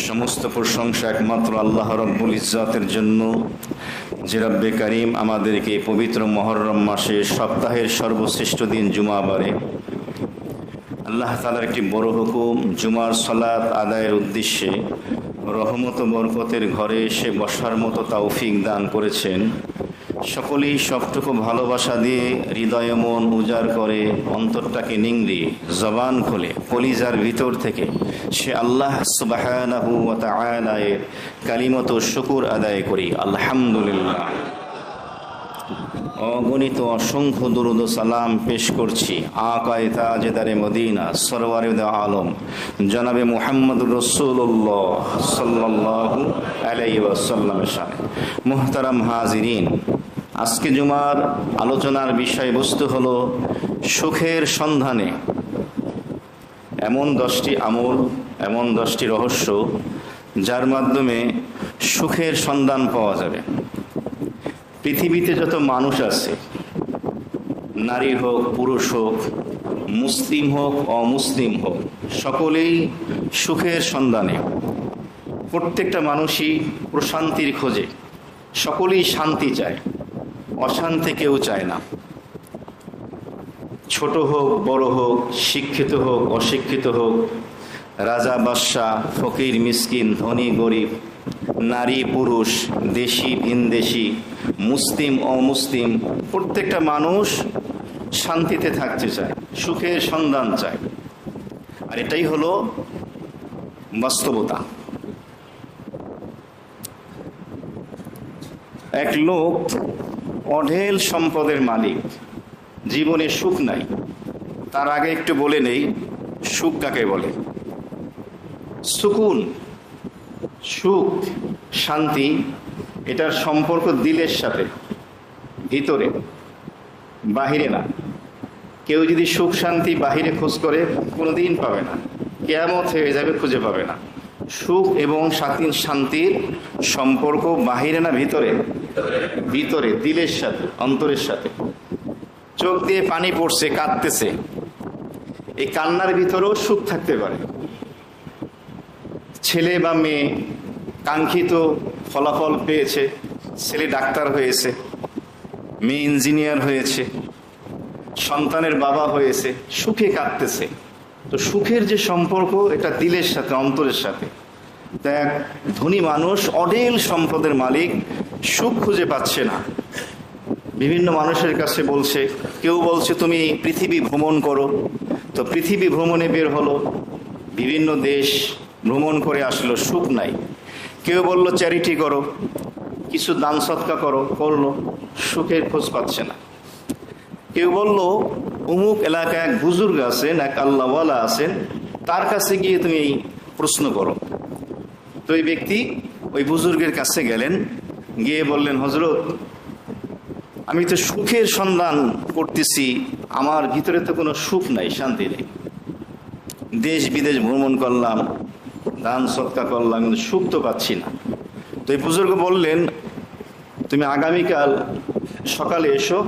সমস্ত প্রশংসা একমাত্র আল্লাহ রব্বুল ইজ্জাতের জন্য, যে রব্বে কারীম আমাদেরকে পবিত্র মুহররম মাসে সপ্তাহের সর্বশ্রেষ্ঠ দিন জুমাবারে আল্লাহ তাআলার একটি বড় হুকুম, জুমার সালাত আদায়ের উদ্দেশ্যে রহমত ও বরকতের ঘরে এসে বসার মতো তৌফিক দান করেছেন। সকলেই সবটুকু ভালোবাসা দিয়ে হৃদয় মন উজাড় করে অন্তরটাকে নিংড়িয়ে জবান খুলে কলিজার ভিতর থেকে সে আল্লাহ সুবহানাহু ওয়া তাআলা এর কালিমত শুকর আদায় করি। আলহামদুলিল্লাহ। অগণিত অসংখ্য দুরূদ ও সালাম পেশ করছি আকায়ে তাজদারে মদিনা সরওয়ারে দু আলম জনাবে মুহাম্মদুর রাসূলুল্লাহ সাল্লাল্লাহু আলাইহি ওয়াসাল্লামের শানে। মুহতারাম হাজিরিন, আজকে জুমার আলোচনার বিষয়বস্তু হলো সুখের সন্ধানে এমন 10টি আমল, এমন 10টি রহস্য যার মাধ্যমে সুখের সন্ধান পাওয়া যাবে। পৃথিবীতে যত মানুষ আছে, নারী হোক পুরুষ হোক, মুসলিম হোক অমুসলিম হোক, সকলেই সুখের সন্ধানে। প্রত্যেকটা মানুষই প্রশান্তির খোঁজে, সকলেই শান্তি চায়, অশান্তি কেউ চায় না। ছোট হোক বড় হোক, শিক্ষিত হোক অশিক্ষিত হোক, রাজা বাদশাহ, ফকির মিসকিন, ধনী গরিব, নারী পুরুষ, দেশি ভিনদেশি, মুসলিম অমুসলিম, প্রত্যেকটা মানুষ শান্তিতে থাকতে চায়, সুখের সন্ধান চায়। আর এটাই হলো বাস্তবতা। এক লোক অঢেল সম্পদের মালিক, জীবনে সুখ নাই। তার আগে একটু বলে নেই সুখ কাকে বলে। সুকুন, সুখ, শান্তি, এটার সম্পর্ক দিলের সাথে, ভিতরে, বাহিরে না। কেউ যদি সুখ শান্তি বাহিরে খোঁজ করে কোনোদিন পাবে না, কিয়ামত হয়ে যাবে, খুঁজে পাবে না। সুখ এবং শান্তির সম্পর্ক বাহিরে না ভিতরে, ভিতরে, দিলের সাথে, অন্তরের সাথে। চোখ দিয়ে পানি পড়ছে, কাঁদতেছে, এই কান্নার ভিতরেও সুখ থাকতে পারে। ছেলে বা মেয়ে কাঙ্ক্ষিত ফলাফল পেয়েছে, ছেলে ডাক্তার হয়েছে, মেয়ে ইঞ্জিনিয়ার হয়েছে, সন্তানের বাবা হয়েছে, সুখে কাঁদতেছে। তো সুখের যে সম্পর্ক, এটা দিলের সাথে, অন্তরের সাথে। দেখ, ধনী মানুষ অঢেল সম্পদের মালিক, সুখ খুঁজে পাচ্ছে না। বিভিন্ন মানুষের কাছে বলছে, কেউ বলছে তুমি পৃথিবী ভ্রমণ করো, তো পৃথিবী ভ্রমণে বের হলো, বিভিন্ন দেশ ভ্রমণ করে আসলো, সুখ নাই। কেউ বলল চ্যারিটি করো, কিছু দান সৎকা করো, করলো, সুখের খোঁজ পাচ্ছে না। কেউ বলল অমুক এলাকায় এক বুজুর্গ আছেন, এক আল্লাহওয়ালা আছেন, তার কাছে গিয়ে তুমি এই প্রশ্ন করো। তো এই ব্যক্তি ওই বুজুর্গের কাছে গেলেন, গিয়ে বললেন, হজরত আমি তো সুখের সন্ধান করতেছি, আমার ভিতরে তো কোনো সুখ নাই, শান্তি নেই। দেশ বিদেশ ভ্রমণ করলাম, দান সৎকা করলাম, কিন্তু সুখ তো পাচ্ছি না। তো এই বুজুর্গ বললেন, তুমি আগামীকাল সকালে এসো,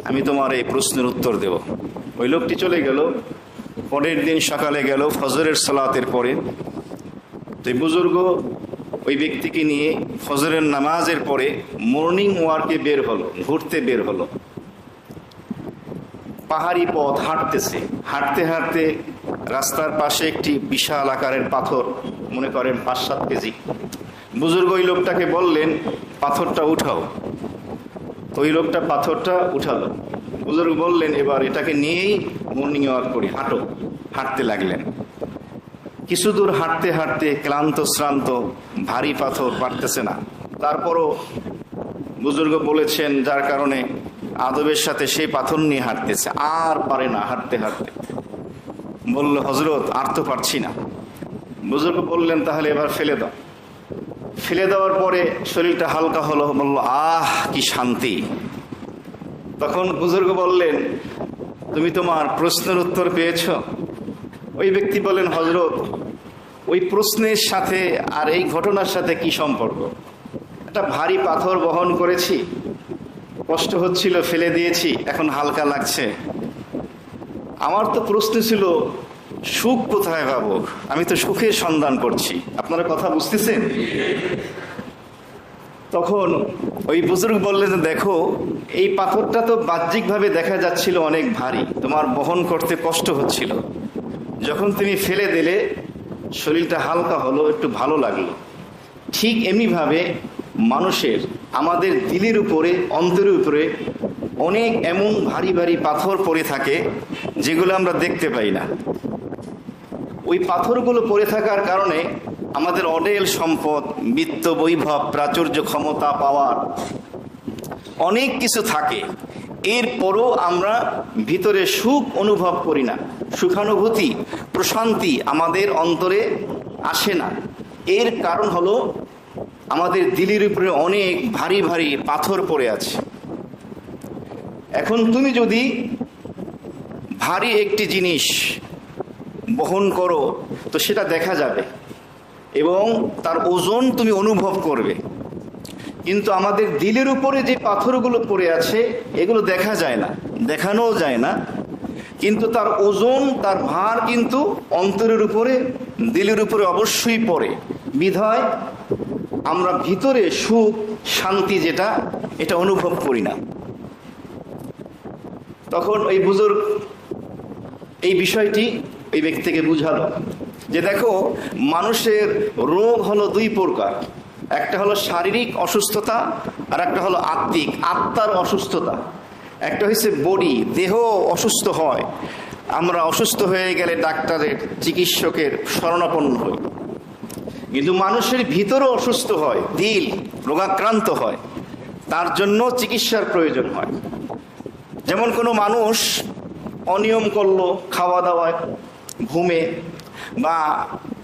আমি তোমার এই প্রশ্নের উত্তর দেব। ওই লোকটি চলে গেল। পরের দিন সকালে গেল ফজরের সালাতের পরে। তো এই বুজুর্গ ওই ব্যক্তিকে নিয়ে ফজরের নামাজের পরে মর্নিং ওয়ার্কে বের হলো, ঘুরতে বের হলো। পাহাড়ি পথ হাঁটতেছে, হাঁটতে হাঁটতে রাস্তার পাশে একটি বিশাল আকারের পাথর, মনে করেন 5-7 কেজি। বুজুর্গ ওই লোকটাকে বললেন, পাথরটা উঠাও। তো ওই লোকটা পাথরটা উঠালো। বুজুর্গ বললেন, এবার এটাকে নিয়েই মর্নিং ওয়াক করি, হাঁটো। হাঁটতে লাগলেন। কিছু দূর হাঁটতে হাঁটতে ক্লান্ত শ্রান্ত, ভারী পাথর, পারতেছে না। তারপরও বুজুর্গ বলেছেন, যার কারণে আদবের সাথে সেই পাথর নিয়ে হাঁটতেছে, আর পারে না হাঁটতে হাঁটতে। বলল, হজরত আর তো পারছি না। বুজুর্গ বললেন, তাহলে এবার ফেলে দাও। ফেলে দেওয়ার পরে শরীরটা হালকা হলো, বলল, আহ কি শান্তি। তখন বুজুর্গ বললেন, তুমি তোমার প্রশ্নের উত্তর পেয়েছ? ওই ব্যক্তি বলেন, হজরত ওই প্রশ্নের সাথে আর এই ঘটনার সাথে কি সম্পর্ক? একটা ভারী পাথর বহন করেছি, কষ্ট হচ্ছিল, ফেলে দিয়েছি, এখন হালকা লাগছে। আমার তো প্রশ্ন ছিল সুখ কোথায় পাবো, আমি তো সুখের সন্ধান করছি। আপনারা কথা বুঝতেছেন? তখন ওই বুজুর্গ বললেন যে দেখো, এই পাথরটা তো বাহ্যিকভাবে দেখা যাচ্ছিল অনেক ভারী, তোমার বহন করতে কষ্ট হচ্ছিল, যখন তুমি ফেলে দিলে শরীরটা হালকা হলো, একটু ভালো লাগলো। ঠিক এমনিভাবে মানুষের, আমাদের দিলের উপরে, অন্তরের উপরে অনেক এমন ভারী ভারী পাথর পড়ে থাকে যেগুলো আমরা দেখতে পাই না। ওই পাথরগুলো পড়ে থাকার কারণে আমাদের অঢেল সম্পদ, বিত্ত, বৈভব, প্রাচুর্য, ক্ষমতা, পাওয়ার অনেক কিছু থাকে, এরপরও আমরা ভিতরে সুখ অনুভব করি না, সুখানুভূতি, প্রশান্তি আমাদের অন্তরে আসে না। এর কারণ হলো আমাদের দিলের উপরে অনেক ভারী ভারী পাথর পড়ে আছে। এখন তুমি যদি ভারী একটি জিনিস বহন করো তো সেটা দেখা যাবে এবং তার ওজন তুমি অনুভব করবে, কিন্তু আমাদের দিলের উপরে যে পাথরগুলো পড়ে আছে এগুলো দেখা যায় না, দেখানোও যায় না, কিন্তু তার ওজন, তার ভার কিন্তু অন্তরের উপরে, দিলের উপরে অবশ্যই পড়ে। বিধায় আমরা ভিতরে সুখ, শান্তি যেটা, এটা অনুভব করি না। তখন ওই বুজুর্গ এই বিষয়টি ওই ব্যক্তিকে বুঝালো যে দেখো, মানুষের রোগ হলো দুই প্রকার, একটা হলো শারীরিক অসুস্থতা আর একটা হলো আত্মার অসুস্থতা। একটা হচ্ছে বডি, দেহ অসুস্থ হয়, আমরা অসুস্থ হয়ে গেলে ডাক্তারের, চিকিৎসকের শরণাপন্ন হই। কিন্তু মানুষের ভিতরও অসুস্থ হয়, দিল রোগাক্রান্ত হয়, তার জন্য চিকিৎসার প্রয়োজন হয়। যেমন কোনো মানুষ অনিয়ম করলো খাওয়া দাওয়ায়, ঘুমে, বা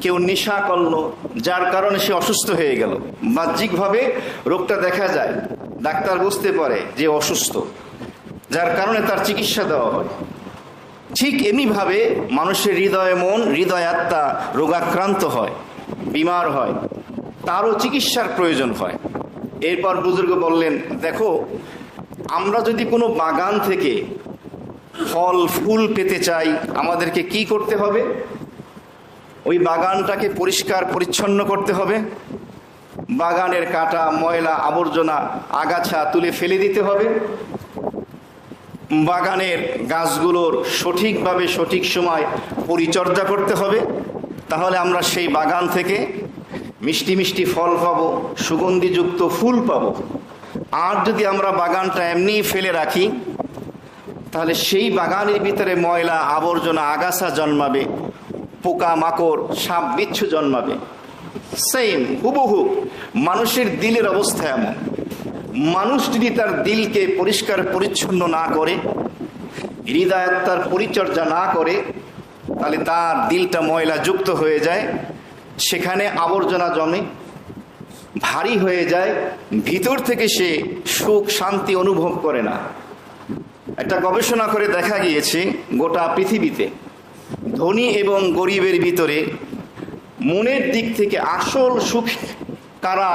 কেউ নেশা করলো, যার কারণে সে অসুস্থ হয়ে গেল, বাহ্যিকভাবে রোগটা দেখা যায়, ডাক্তার বুঝতে পারে যে অসুস্থ, যার কারণে তার চিকিৎসা দেওয়া হয়। ঠিক এমনিভাবে মানুষের হৃদয় মন, হৃদয় আত্মা রোগাক্রান্ত হয়, বিমার হয়, তারও চিকিৎসার প্রয়োজন হয়। এরপর বুজুর্গ বললেন দেখো, আমরা যদি কোনো বাগান থেকে ফল ফুল পেতে চাই, আমাদেরকে কি করতে হবে? ওই বাগানটাকে পরিষ্কার পরিচ্ছন্ন করতে হবে, বাগানের কাটা, ময়লা, আবর্জনা, আগাছা তুলে ফেলে দিতে হবে, বাগানের গাছগুলোর সঠিকভাবে সঠিক সময় পরিচর্যা করতে হবে, তাহলে আমরা সেই বাগান থেকে মিষ্টি মিষ্টি ফল পাবো, সুগন্ধিযুক্ত ফুল পাবো। আর যদি আমরা বাগানটা এমনি ফেলে রাখি, তাহলে সেই বাগানের ভিতরে ময়লা, আবর্জনা, আগাছা জন্মাবে, পোকা মাকড়, সাপ বিচ্ছু জন্মাবে। সেম হুবহু মানুষের দিলের অবস্থা এমন। মানুষ যদি তার দিলকে পরিষ্কার পরিচ্ছন্ন না করে, হৃদয়াত্মার পরিচর্যা না করে, তাহলে তার দিলটা ময়লা যুক্ত হয়ে যায়, সেখানে আবর্জনা জমে, ভারী হয়ে যায়, ভিতর থেকে সে সুখ শান্তি অনুভব করে না। একটা গবেষণা করে দেখা গিয়েছে, গোটা পৃথিবীতে ধনী এবং গরিবের ভিতরে মনের দিক থেকে আসল সুখ কারা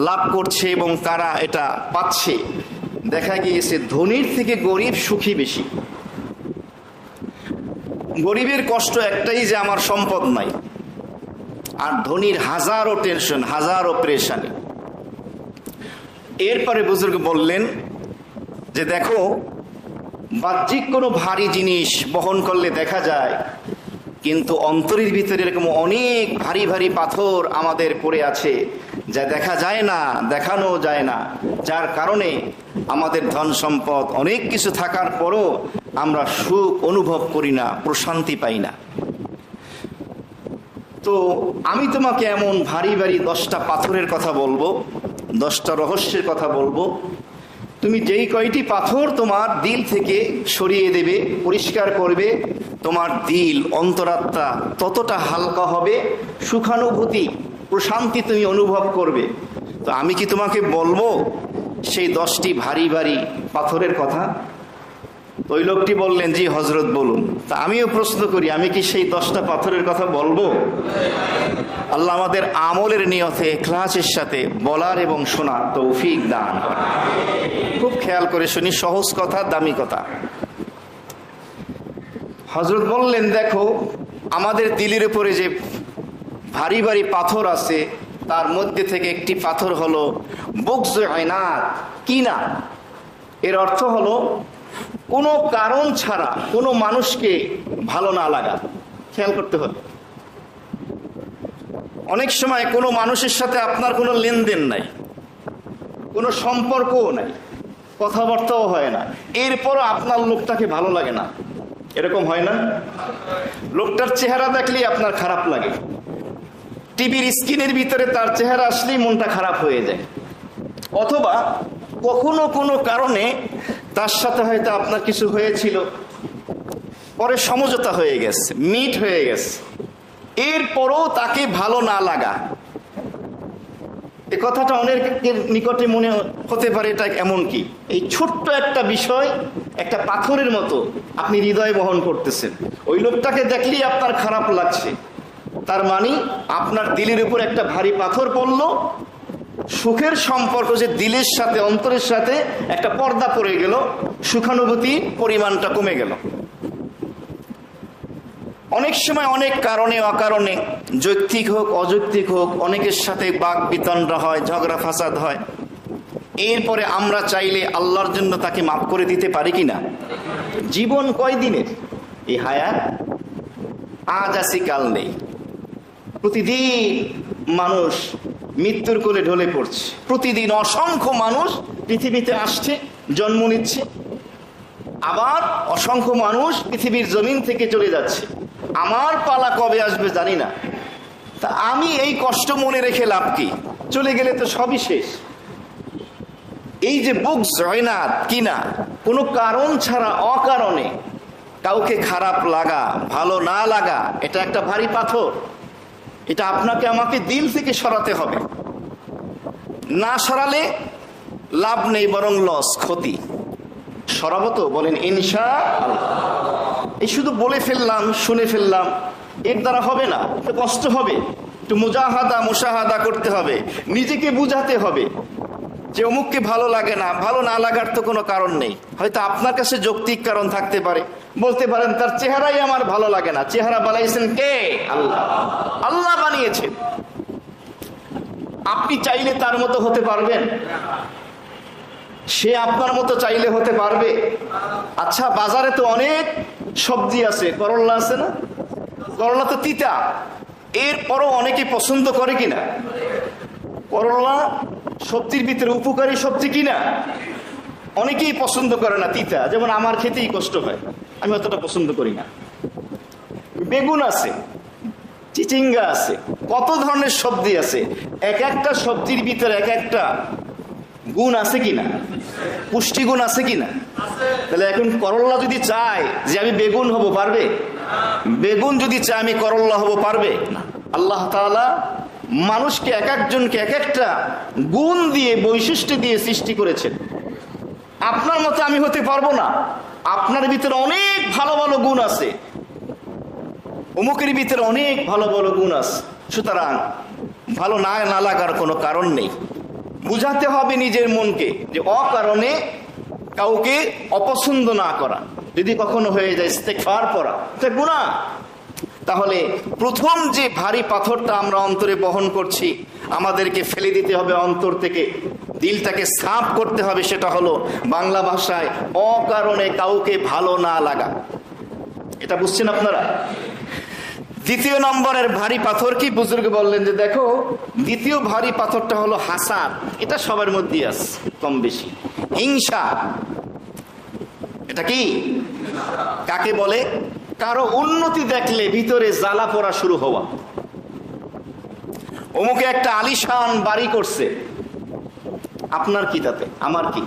লাভ করছে এবং কারা এটা পাচ্ছে, দেখা গিয়েছে ধনীর থেকে গরিব সুখী বেশি। গরিবের কষ্ট একটাই যে আমার সম্পদ নাই, আর ধনীর হাজারো টেনশন, হাজারো প্রেশানি। এরপরে বুজুর্গ বললেন যে দেখো, বাহ্যিক কোনো ভারী জিনিস বহন করলে দেখা যায়, কিন্তু অন্তরের ভিতরে এরকম অনেক ভারী ভারী পাথর আমাদের পড়ে আছে, যা দেখা যায় না, দেখানো যায় না, যার কারণে আমাদের ধন সম্পদ অনেক কিছু থাকার পরও আমরা সুখ অনুভব করি না, প্রশান্তি পাই না। তো আমি তোমাকে এমন ভারী ভারী 10টা পাথরের কথা বলবো, 10টা রহস্যের কথা বলবো। তুমি যেই কয়টি পাথর তোমার দিল থেকে সরিয়ে দেবে, পরিষ্কার করবে, তোমার দিল, অন্তরাত্মা ততটা হালকা হবে, সুখানুভূতি, প্রশান্তি তুমি অনুভব করবে। তো আমি কি তোমাকে বলবো সেই 10টি ভারী ভারী পাথরের কথা? তো ওই লোকটি বললেন, জি হজরত বলুন। তা আমিও প্রশ্ন করি, আমি কি সেই 10টা পাথরের কথা বলবো? আল্লাহ আমাদের আমলের নিয়তে ইখলাসের সাথে বলার এবং শোনার তৌফিক দান করেন। খুব খেয়াল করে শুনি, সহজ কথা, দামি কথা। হযরত বললেন, দেখো আমাদের দিলের উপরে যে ভারী ভারী পাথর আছে তার মধ্যে থেকে একটি পাথর হলো বুগজ ইনাদ, কিনা। এর অর্থ হলো কোনো কারণ ছাড়া কোনো মানুষকে ভালো না লাগা। খেয়াল করতে হবে, অনেক সময় কোনো মানুষের সাথে আপনার কোনো লেনদেন নাই, কোনো সম্পর্কও নাই, কথাবার্তাও হয় না, এরপরও আপনার লোকটাকে ভালো লাগে না, এরকম হয় না? লোকটার চেহারা দেখলেই আপনার খারাপ লাগে, টিভির স্ক্রিনের ভিতরে তার চেহারা আসলেই মনটা খারাপ হয়ে যায়। অথবা কখনো কোনো কারণে তার সাথে হয়তো আপনার কিছু হয়েছিল, পরে সমঝোতা হয়ে গেছে, মিট হয়ে গেছে, এরপরও তাকে ভালো না লাগা, এ কথাটা অনেকের নিকটে মনে হতে পারে এটা এমন কি, এই ছোট্ট একটা বিষয় একটা পাথরের মতো আপনি হৃদয়ে বহন করতেছেন, ওই লোকটাকে দেখলেই আপনার খারাপ লাগছে, তার মানে আপনার দিলের উপর একটা ভারী পাথর পড়লো, সুখের সম্পর্ক যে দিলের সাথে অন্তরের সাথে একটা পর্দা পড়ে গেল, সুখানুভূতির পরিমাণটা কমে গেল। অনেক সময় অনেক কারণে অকারণে, যৌক্তিক হোক অযৌক্তিক হোক, অনেকের সাথে বাক বিতণ্ডা হয়, ঝগড়া ফাসাদ হয়, এরপরে আমরা চাইলে আল্লাহর জন্য তাকে মাফ করে দিতে পারি কিনা? জীবন কয়দিনের এই হায়াত, আজ আসি কাল নেই, প্রতিদিন মানুষ মৃত্যুর কোলে ঢলে পড়ছে, প্রতিদিন অসংখ্য মানুষ পৃথিবীতে আসছে, জন্ম নিচ্ছে, আবার অসংখ্য মানুষ পৃথিবীর জমিন থেকে চলে যাচ্ছে। আমার পালা কবে আসবে জানি না, তা আমি এই কষ্ট মনে রেখে লাভ কি? চলে গেলে তো সবই শেষ। এই যে বুগজ ইনাদ, কিনা, কোনো কারণ ছাড়া অকারণে কাউকে খারাপ লাগা, ভালো না লাগা, এটা একটা ভারী পাথর, এটা আপনাকে আমাকে দিল থেকে সরাতে হবে। না সরালে লাভ নেই, বরং লস, ক্ষতি। সরাবো তো? বলেন ইনশাআল্লাহ। এই শুধু বলে ফেললাম, শুনে ফেললাম, এর দ্বারা হবে না, একটু কষ্ট হবে, একটু মুশাহাদা করতে হবে, নিজেকে বুঝাতে হবে যে অমুককে ভালো লাগে না। ভালো না লাগার তো কোনো কারণ নেই, হয়তো আপনার কাছে যৌক্তিক কারণ থাকতে পারে, বলতে পারেন তার চেহারাই আমার ভালো লাগে না। চেহারা বানাইছেন কে? আল্লাহ। আল্লাহ বানিয়েছেন। আপনি চাইলে তার মতো হতে পারবেন? সে আপনার মতো চাইলে হতে পারবে? আচ্ছা, বাজারে তো অনেক সবজি আছে, করল্লা আছে না? করল্লা তো তিতা, এরপরও অনেকে পছন্দ করে কিনা? করল্লা সবজির ভিতরে উপকারী সবজি কিনা? অনেকেই পছন্দ করে না, তিতা। যেমন আমার খেতেই কষ্ট হয়, আমি অতটা পছন্দ করি না। বেগুন আছে, চিচিঙ্গা আছে, কত ধরনের সবজি আছে, এক একটা সবজির ভিতরে এক একটা গুণ আছে কিনা, পুষ্টিগুণ আছে কিনা? তাহলে এখন করল্লা যদি চায় যে আমি বেগুন হব, পারবে? বেগুন যদি চায় আমি করল্লা হব, পারবে? আল্লাহ তাআলা মানুষকে এক একজনকে এক একটা গুণ দিয়ে, বৈশিষ্ট্য দিয়ে সৃষ্টি করেছেন। আপনার মতো আমি হতে পারবো না, আপনার ভিতরে অনেক ভালো ভালো গুণ আছে, অমুকের ভিতরে অনেক ভালো ভালো গুণ আছে। সুতরাং ভালো না লাগার কোনো কারণ নেই। বুঝাতে হবে নিজের মনকে যে অকারণে কাউকে অপছন্দ না করা। যদি কখনো হয়ে যায় ইস্তেগফার পড়া, এটা গুনাহ। তাহলে প্রথম যে ভারী পাথরটা আমরা অন্তরে বহন করছি, আমাদেরকে ফেলে দিতে হবে অন্তর থেকে, দিলটাকে সাফ করতে হবে, সেটা হলো বাংলা ভাষায় অকারণে কাউকে ভালো না লাগা। এটা বুঝছেন আপনারা? দ্বিতীয় নম্বরের ভারী পাথর কি? বুজুর্গ বললেন যে দেখো, দ্বিতীয় ভারী পাথরটা হলো হাসাদ। এটা সবার মধ্যেই আছে কম বেশি। হিংসা, এটা কি? কাকে বলে? কারো উন্নতি দেখলে ভিতরে জ্বালা পোড়া শুরু হওয়া। অমুকে একটা আলিশান বাড়ি করছে, আপনার কি তাতে? আমার কি?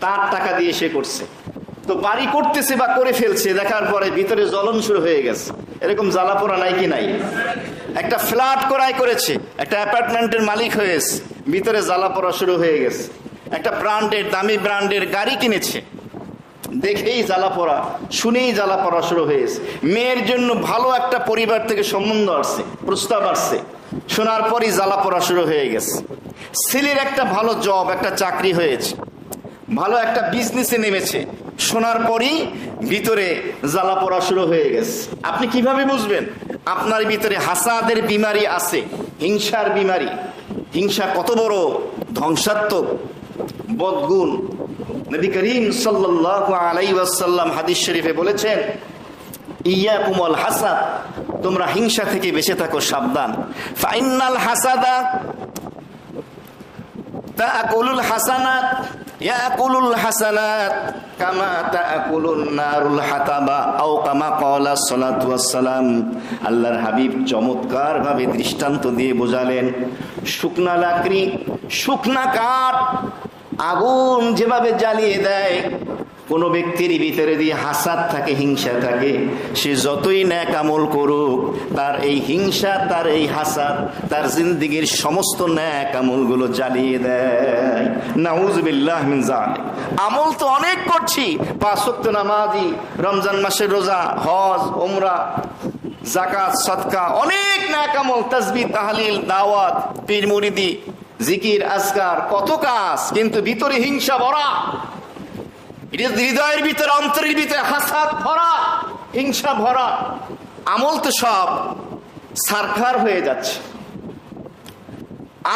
তার টাকা দিয়ে সে করছে, তো বাড়ি করতেছে বা করে ফেলছে, দেখার পরে ভিতরে জ্বলন শুরু হয়ে গেছে। এরকম জ্বালা পোড়া নাই কি নাই? একটা ফ্ল্যাট ক্রয় করেছে, একটা অ্যাপার্টমেন্টের মালিক হয়েছে, ভিতরে জ্বালা পোড়া শুরু হয়ে গেছে। একটা ব্র্যান্ডের, দামি ব্র্যান্ডের গাড়ি কিনেছে, দেখেই জ্বালা পোড়া, শুনেই জ্বালা পোড়া শুরু হয়েছে। মেয়ের জন্য ভালো একটা পরিবার থেকে সম্বন্ধ আসছে, প্রস্তাব আসছে, শোনার পরই জ্বালা পোড়া শুরু হয়ে গেছে। ছেলের একটা ভালো জব, একটা চাকরি হয়েছে, ভালো একটা বিজনেসে নেমেছে, শোনার পরই ভিতরে জ্বালা পড়া শুরু হয়ে গেছে। আপনি কিভাবে বুঝবেন আপনার ভিতরে হাসাদের বিমারি আছে, হিংসার বিমারি? হিংসা কত বড় ধ্বংসাত্মক বদগুণ। নবী করিম সাল্লাল্লাহু আলাইহি ওয়াসাল্লাম হাদিস শরীফে বলেছেন, ইয়াকুমুল হাসাদ, তোমরা হিংসা থেকে বেঁচে থাকো, সাবধান। ফাইনাল হাসাদা তাকুলুল হাসানাত ইয়াকুলুল হাসানাত কামা তাকুলুন নারুল হাতাবা আও কামা ক্বালা সাল্লাল্লাহু আলাইহি ওয়াসাল্লাম। আল্লাহর হাবিব চমৎকার ভাবে দৃষ্টান্ত দিয়ে বোঝালেন, শুকনা লাকড়ি, শুকনা কাঠ আগুন যেভাবে জ্বালিয়ে দেয়, কোন ব্যক্তির ভিতরে দিয়ে হাসাদ থাকে, হিংসা থাকে, সে যতই নেক আমল করুক, তার এই হিংসা, তার এই হাসাদ তার জিন্দেগীর সমস্ত নেক আমলগুলো জ্বালিয়ে দেয়। নাউযুবিল্লাহ মিন যালিক। আমল তো অনেক করছি, 5 ওয়াক্ত নামাজি, রমজান মাসের রোজা, হজ, উমরা, যাকাত, সদকা, অনেক নেক আমল, তাসবিহ, তাহলিল, দাওয়াত, পীর মুরিদি, জিকির, আজকার, কত কাজ, কিন্তু ভিতরে হিংসা ভরা। হৃদয়ের ভিতরে, অন্তরের ভিতরে হাসাদ ভরা, হিংসা ভরা। আমল তো সব সারখার হয়ে যাচ্ছে।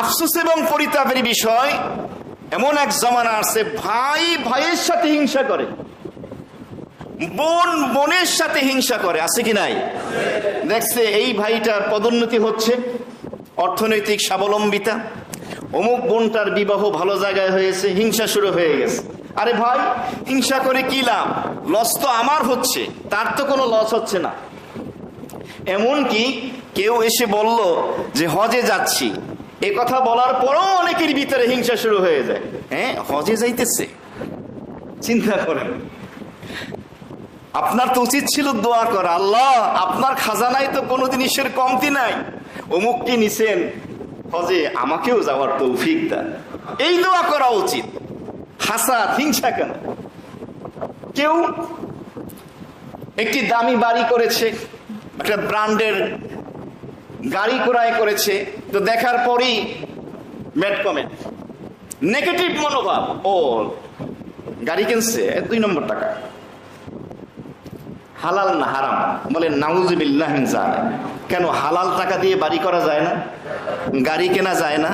আফসোস এবং পরিতাপের বিষয়, এমন এক জমানা আছে ভাই ভাইয়ের সাথে হিংসা করে, বোন বোনের সাথে হিংসা করে, আছে কি নাই? দেখছে এই ভাইটার পদোন্নতি হচ্ছে, অর্থনৈতিক স্বাবলম্বিতা, অমুক বোনটার বিবাহ ভালো জায়গায় হয়েছে, হিংসা শুরু হয়ে গেছে। আরে ভাই, হিংসা করে কি লাভ? লস তো আমার হচ্ছে, তার তো কোনো লস হচ্ছে না। এমনকি কেউ এসে বলল যে হজে যাচ্ছি, এ কথা বলার পরও অনেকের ভিতরে হিংসা শুরু হয়ে যায়। হ্যাঁ, হজে যাইতেছে, চিন্তা করেন। আপনার তো উচিত ছিল দোয়া করা, আল্লাহ আপনার খাজানায় তো কোনো জিনিসের কমতি নাই, অমুককে নিছেন হজে, আমাকেও যাওয়ার তৌফিক দান, এই দোয়া করা উচিত। হাসাদ, হিংসা কেন? কেউ একটি দামি বাড়ি করেছে, একটা ব্র্যান্ডের গাড়ি ক্রয় করেছে, তো দেখার পরই ব্যাড কমেন্ট, নেগেটিভ মনোভাব, ও গাড়ি কিনছে 2 নম্বর টাকা, হালাল না হারাম? বলে নাউযুবিল্লাহ মিন যালিক। কেন হালাল টাকা দিয়ে বাড়ি করা যায় না, গাড়ি কেনা যায় না?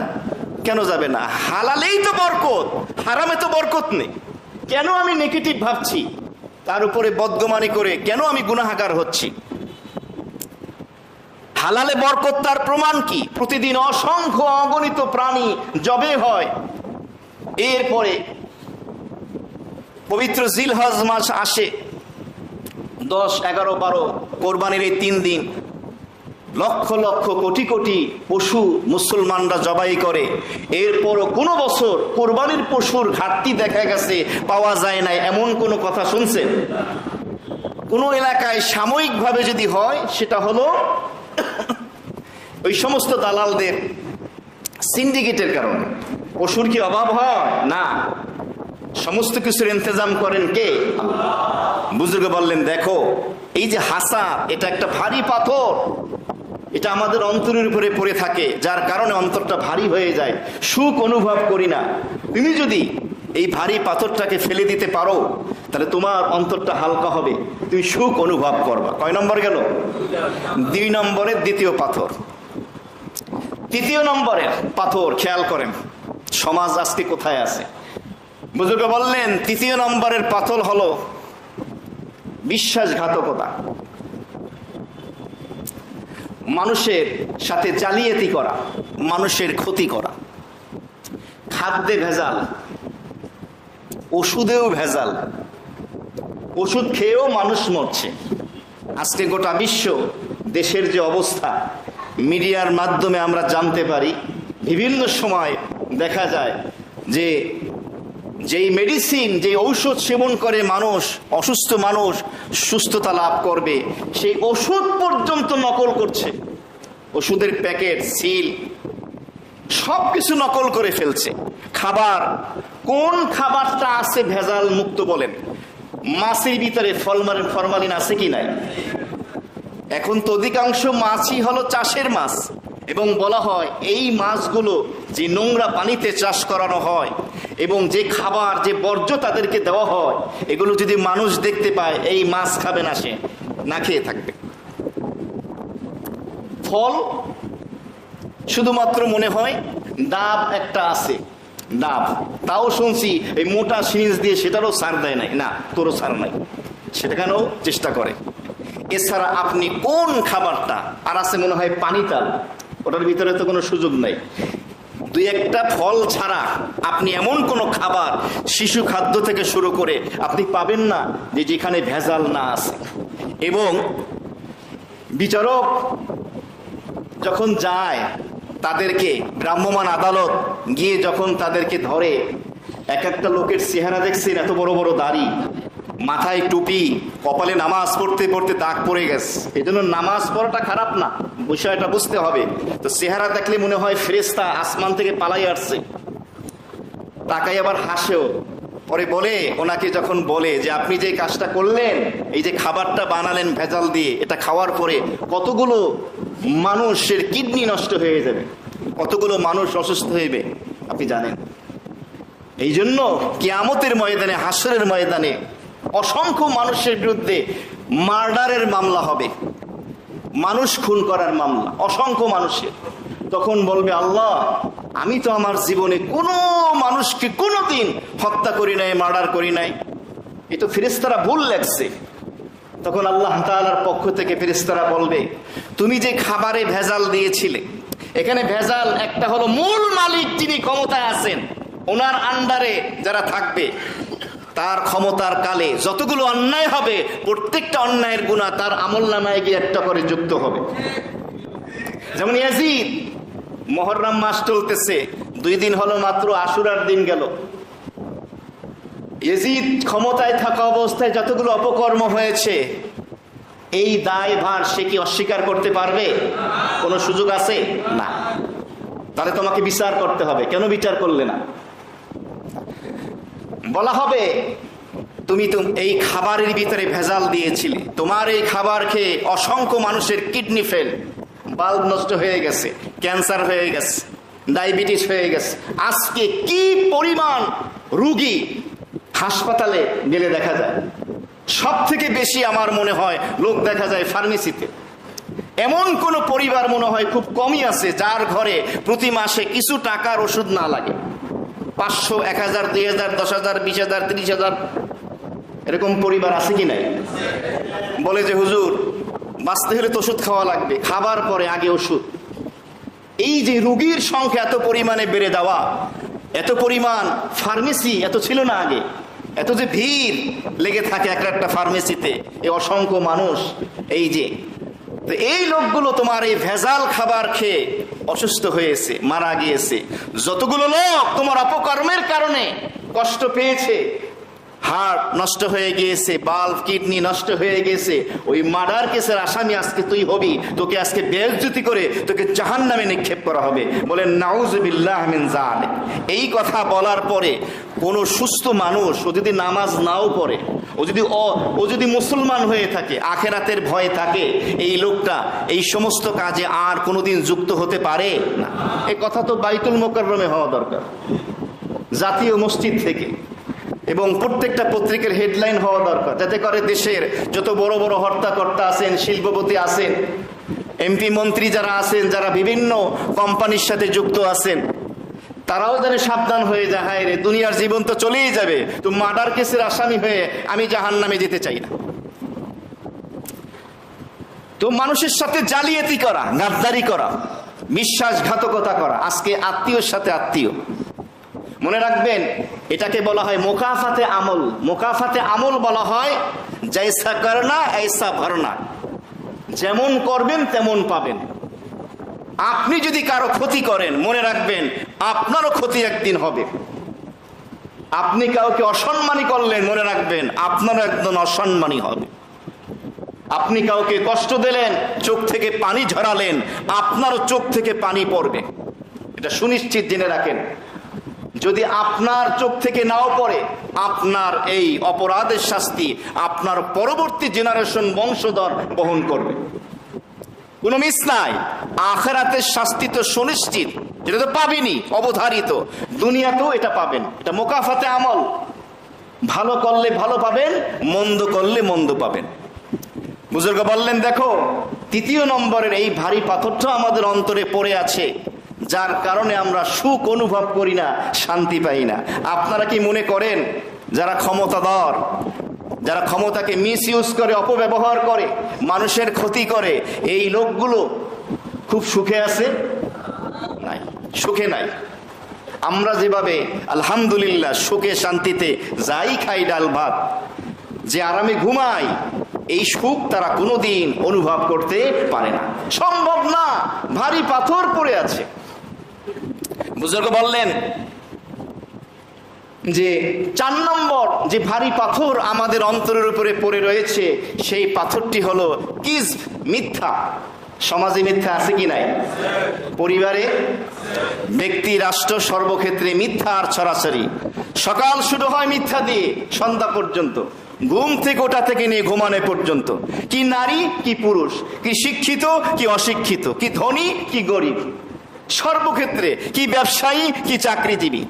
কেন যাবে না? হালালেই তো বরকত, হারামে তো বরকত নেই। কেন আমি নেগেটিভ ভাবছি, তার উপরে বদগুমানি করে কেন আমি গুনাহগার হচ্ছি? হালালে বরকত, তার প্রমাণ কি? প্রতিদিন অসংখ্য অগণিত প্রাণী জবে হয়। এরপরে পবিত্র জিলহজ মাস আসে, 10, 11, 12 কোরবানির এই 3 দিন লক্ষ লক্ষ কোটি কোটি পশু মুসলমানরা জবাই করে। এরপরও কোনো বছর কোরবানির পশুর ঘাটতি দেখা গেছে, পাওয়া যায় না, এমন কোনো কথা শুনছেন? কোনো এলাকায় সাময়িকভাবে যদি হয়, সেটা হলো ওই সমস্ত দালালদের সিন্ডিকেটের কারণে। পশুর কি অভাব হয়? না, সমস্ত কিছুর ইন্তজাম করেন কে? বুজুর্গ বললেন, দেখো এই যে হাসাদ, এটা একটা ভারী পাথর, এটা আমাদের অন্তরের উপরে পড়ে থাকে, যার কারণে অন্তরটা ভারী হয়ে যায়, সুখ অনুভব করি না। তুমি যদি এই ভারী পাথরটাকে ফেলে দিতে পারো, তাহলে তোমার অন্তরটা হালকা হবে, তুমি সুখ অনুভব করবা। কয় নম্বর গেল? 2 নম্বরের দ্বিতীয় পাথর। 3 নম্বরের পাথর খেয়াল করেন, সমাজ আজকে কোথায় আছে? বুজুর্গ বললেন 3 নম্বরের পাথর হলো বিশ্বাসঘাতকতা, মানুষের সাথে জালিয়াতি করা, মানুষের ক্ষতি করা। খাদ্যে ভেজাল, ওষুধেও ভেজাল, ওষুধ খেয়েও মানুষ মরছে। আজকে গোটা বিশ্ব, দেশের যে অবস্থা, মিডিয়ার মাধ্যমে আমরা জানতে পারি, বিভিন্ন সময় দেখা যায় যে যেই মেডিসিন, যে ঔষধ সেবন করে মানুষ, অসুস্থ মানুষ সুস্থতা লাভ করবে, সেই ওষুধ পর্যন্ত নকল করছে। ওষুধের প্যাকেট, সিল, সবকিছু নকল করে ফেলছে। খাবার, কোন খাবারটা আছে ভেজাল মুক্ত বলেন? মাছের ভিতরে ফরমালিন আছে কি নাই? এখন তো অধিকাংশ মাছই হলো চাষের মাছ, এবং বলা হয় এই মাছগুলো যে নোংরা পানিতে চাষ করানো হয়, এবং যে খাবার, যে বর্জ্য তাদেরকে দেওয়া হয়, এগুলো যদি মানুষ দেখতে পায়, এই মাছ খাবে না, সে না খেয়ে থাকবে। ফল শুধুমাত্র মনে হয় ডাব একটা আছে, ডাব, তাও শুনছি এই মোটা সিরিঞ্জ দিয়ে সেটারও সার দেয় নাই, না তোরও সার নাই, সেটা কেন চেষ্টা করে। এছাড়া আপনি কোন খাবারটা, আর আছে মনে হয় পানি তাল, ওটার ভিতরে তো কোনো সুযোগ নাই। দুই একটা ফল ছাড়া আপনি এমন কোনো খাবার, শিশু খাদ্য থেকে শুরু করে আপনি পাবেন না যে যেখানে ভেজাল না আছে। এবং বিচারক যখন যায় তাদেরকে, ভ্রাম্যমাণ আদালত গিয়ে যখন তাদেরকে ধরে, এক একটা লোকের চেহারা দেখছেন, এত বড় বড় দাড়ি, মাথায় টুপি, কপালে নামাজ পড়তে পড়তে দাগ পড়ে গেছে। এই জন্য নামাজ পড়াটা খারাপ না, বিষয়টা বুঝতে হবে। তো চেহারা দেখলে মনে হয় ফেরেশতা আসমান থেকে পালাই আসছে, তাকাই আবার হাসেও। পরে বলে, ওনাকে যখন বলে যে আপনি যে কাজটা করলেন, এই যে খাবারটা বানালেন ভেজাল দিয়ে, এটা খাওয়ার পরে কতগুলো মানুষের কিডনি নষ্ট হয়ে যাবে, কতগুলো মানুষ অসুস্থ হইবে আপনি জানেন। এই জন্য কিয়ামতের ময়দানে, হাসরের ময়দানে অসংখ্য মানুষের বিরুদ্ধে মার্ডারের মামলা হবে, মানুষ খুন করার মামলা, অসংখ্য মানুষের। তখন বলবে, আল্লাহ আমি তো আমার জীবনে কোনো মানুষকে কোনোদিন হত্যা করি নাই, মার্ডার করি নাই, এ তো ফেরেশতারা ভুল লেখছে। তখন আল্লাহ তাআলার পক্ষ থেকে ফেরেশতারা বলবে, তুমি যে খাবারে ভেজাল দিয়েছিলে, এখানে ভেজাল একটা হলো মূল মালিক যিনি ক্ষমতায় আছেন, ওনার আন্ডারে যারা থাকবে, তার ক্ষমতার কালে যতগুলো অন্যায় হবে, প্রত্যেকটা অন্যায়ের গুনাহ তার আমলনামায় গিয়ে একটা করে যুক্ত হবে। যেমন ইয়াজিদ, মুহররম মাস চলতেছে, 2 দিন হলো মাত্র, আশুরার দিন গেল। ইয়াজিদ ক্ষমতায় থাকা অবস্থায় যতগুলো অপকর্ম হয়েছে, এই দায় ভার সে কি অস্বীকার করতে পারবে? কোনো সুযোগ আছে না। তাহলে তোমাকে বিচার করতে হবে, কেন বিচার করলে না? বলা হবে, তুমি তো এই খাবারের ভিতরে ভেজাল দিয়েছিলে, তোমার এই খাবার খেয়ে অসংখ্য মানুষের কিডনি ফেল, বাল্ব নষ্ট হয়ে গেছে, ক্যান্সার হয়ে গেছে, ডায়াবেটিস হয়ে গেছে। আজকে কি পরিমাণ রোগী হাসপাতালে গেলে দেখা যায়। সব থেকে বেশি আমার মনে হয় লোক দেখা যায় ফার্মেসিতে। এমন কোন পরিবার মনে হয় খুব কমই আছে যার ঘরে প্রতি মাসে কিছু টাকার ওষুধ না লাগে। 500, 1000, 2000, 10,000, 20,000, 30,000 এরকম পরিবার আছে কি নাই? বলে যে হুজুর বাঁচতে হলে তো ওষুধ খাওয়া লাগবে, খাবার পরে আগে ওষুধ। এই যে রোগীর সংখ্যা এত পরিমাণে বেড়ে যাওয়া, এত পরিমাণ ফার্মেসি এত ছিল না আগে, এত যে ভিড় লেগে থাকে একটা ফার্মেসিতে, এই অসংখ্য মানুষ, এই যে তো এই লোকগুলো তোমার এই ভেজাল খাবার খেয়ে অসুস্থ হয়েছে, মারা গিয়েছে। যতগুলো লোক তোমার অপকর্মের কারণে কষ্ট পেয়েছে, হার্ট নষ্ট হয়ে গিয়েছে, বাল্ব কিডনি নষ্ট হয়ে গেছে, ওই মার্ডার কেসের আসামি আজকে তুই হবি, তোকে আজকে বেইজ্জতি করে তোকে জাহান্নামে নিক্ষেপ করা হবে। বলেন নাউযুবিল্লাহ মিন যালিক। এই কথা বলার পরে কোন সুস্থ মানুষ, ও যদি নামাজ নাও পড়ে, ও যদি মুসলমান হয়ে থাকে, আখেরাতের ভয়ে থাকে, এই লোকটা এই সমস্ত কাজে আর কোনোদিন যুক্ত হতে পারে না। এই কথা তো বাইতুল মুকাররমে হওয়া দরকার, জাতীয় মসজিদ থেকে, এবং প্রত্যেকটা পত্রিকার হেডলাইন হওয়া দরকার, যাতে করে দেশের যত বড় বড় হর্তাকর্তা আছেন, শিল্পপতি আছেন, এমপি মন্ত্রী যারা আছেন, যারা বিভিন্ন কোম্পানির সাথে যুক্ত আছেন, তারাও যেন সাবধান হয়ে যায়, হায় রে দুনিয়ার জীবন তো চলেই যাবে, তো মার্ডার কেসের আসামি হয়ে আমি জাহান্নামে যেতে চাই না। তো মানুষের সাথে জালিয়াতি করা, গাদ্দারি করা, বিশ্বাসঘাতকতা করা, আজকে আত্মীয়র সাথে আত্মীয়। মনে রাখবেন, এটাকে বলা হয় মুকাফাতে আমল। মুকাফাতে আমল বলা হয় জৈসা করনা ऐसा ভরনা, যেমন করবেন তেমন পাবেন। আপনি যদি কারো ক্ষতি করেন, মনে রাখবেন আপনারও ক্ষতি একদিন হবে। আপনি কাউকে অসম্মানী করলেন, মনে রাখবেন আপনারও একদিন অসম্মানী হবে। আপনি কাউকে কষ্ট দিলেন, চোখ থেকে পানি ঝরালেন, আপনারও চোখ থেকে পানি পড়বে, এটা সুনিশ্চিত জেনে রাখেন। যদি আপনার চোখ থেকে নাও পড়ে, আপনার এই অপরাধের শাস্তি আপনার পরবর্তী জেনারেশন, বংশধর বহন করবে, কোনো মিস নাই। আখিরাতের শাস্তি তো সুনিশ্চিত, যেটা তো পাবিনি, অবধারিত। দুনিয়াতেও এটা পাবেন। এটা মোকাফাতে আমল, ভালো করলে ভালো পাবেন, মন্দ করলে মন্দ পাবেন। বুজুর্গ বললেন, দেখো তৃতীয় নম্বরের এই ভারী পাথরটা আমাদের অন্তরে পড়ে আছে, যার কারণে আমরা সুখ অনুভব করি না, শান্তি পাই না। আপনারা কি মনে করেন যারা ক্ষমতাধর, যারা ক্ষমতাকে মিসইউজ করে, অপব্যবহার করে, মানুষের ক্ষতি করে, এই লোকগুলো খুব সুখে আছে? নাই, সুখে নাই। আমরা যেভাবে আলহামদুলিল্লাহ সুখে শান্তিতে যাই খাই ডাল ভাত, যে আরামে ঘুমাই, এই সুখ তারা কোনোদিন অনুভব করতে পারে না, সম্ভব না, ভারী পাথর পড়ে আছে। বুজুর্গ বললেন যে 4 নম্বর যে ভারী পাথর আমাদের অন্তরের উপরে পড়ে রয়েছে, সেই পাথরটি হলো কিযব, মিথ্যা। সমাজে মিথ্যা আছে কি নাই? পরিবারে, ব্যক্তি, রাষ্ট্র, সর্বক্ষেত্রে মিথ্যার ছড়াছড়ি। সকাল শুরু হয় মিথ্যা দিয়ে সন্ধ্যা পর্যন্ত, ঘুম থেকে ওঠা থেকে নিয়ে ঘুমানো পর্যন্ত। কি নারী কি পুরুষ, কি শিক্ষিত কি অশিক্ষিত, কি ধনী কি গরিব, সর্বক্ষেত্রে, কি ব্যবসায়ী কি চাকরিজীবী।